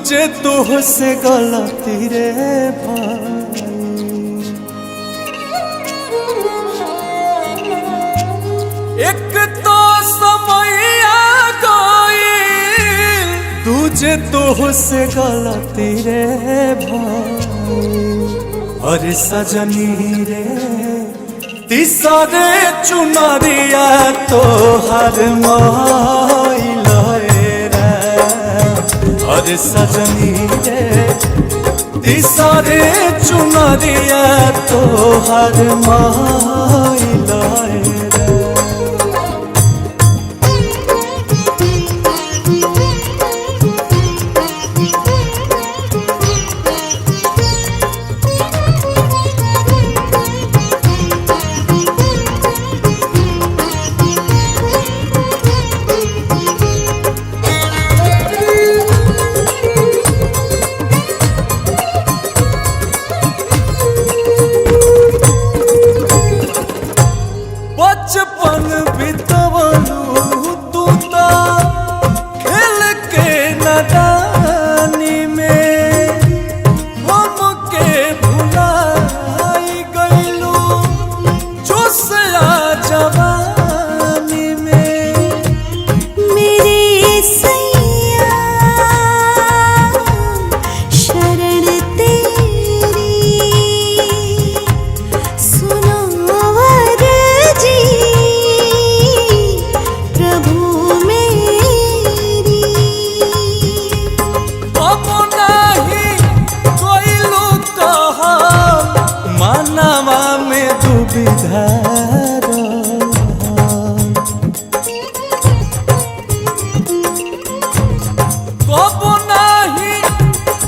दूजे तुझसे गलती रे भाई। एक तो समय आ गई दूजे तुझसे गलती रे भाई। और सजनी रे तीसरे चुनरिया तो हर माइल रे। और सजनी रे तीसरे चुनरिया तो हर माइल रे। बचपन बितवलू तू तो खेल के नदानी में। हमके भुलाई गईलू जोशला जवानी में। मेरे सैया शरण तेरी सुनो जी प्रभु मेरी। अब नहीं कोई लोग कहा मानवा में दुविधा। कब नहीं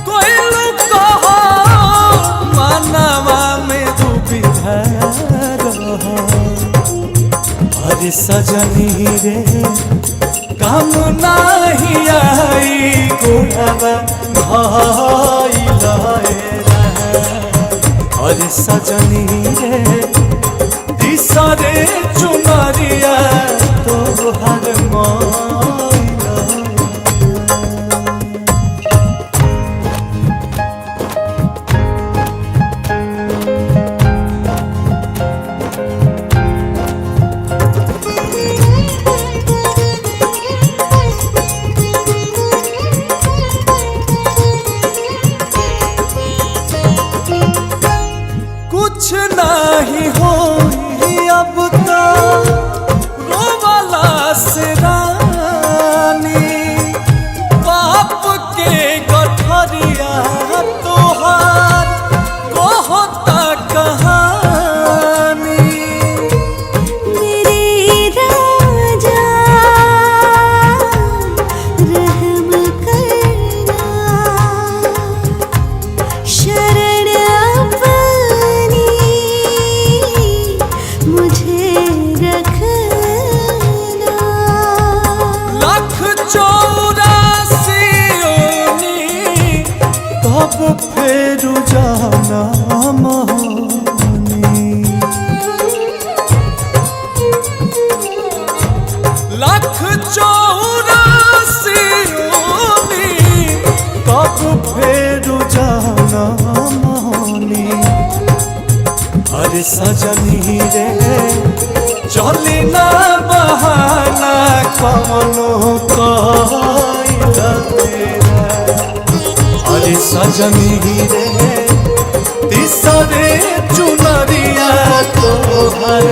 कोई लोग कहा मानवा में दुविधा। अरे सजनी रे काम नहीं आई गुलाबा भाई लहरा। अरे सजनी रे तीसरे चुनरिया तो हर माइल। कुछ नहीं हो अब तो रोवाला से रानी। बाप के गठरिया तोहार कहता कहानी। मेरे राजा रहम करना शरण अपनी मुझे रखना। लाख 84 ओनी कब फेर जाना मोहनी। लाख 84 ओनी कब फेर जाना मोहनी। अरे सजनी रे चली ना बहाना कमनो कइल तेरा। अरे सजनी रे तीसरे चुनरिया तो हर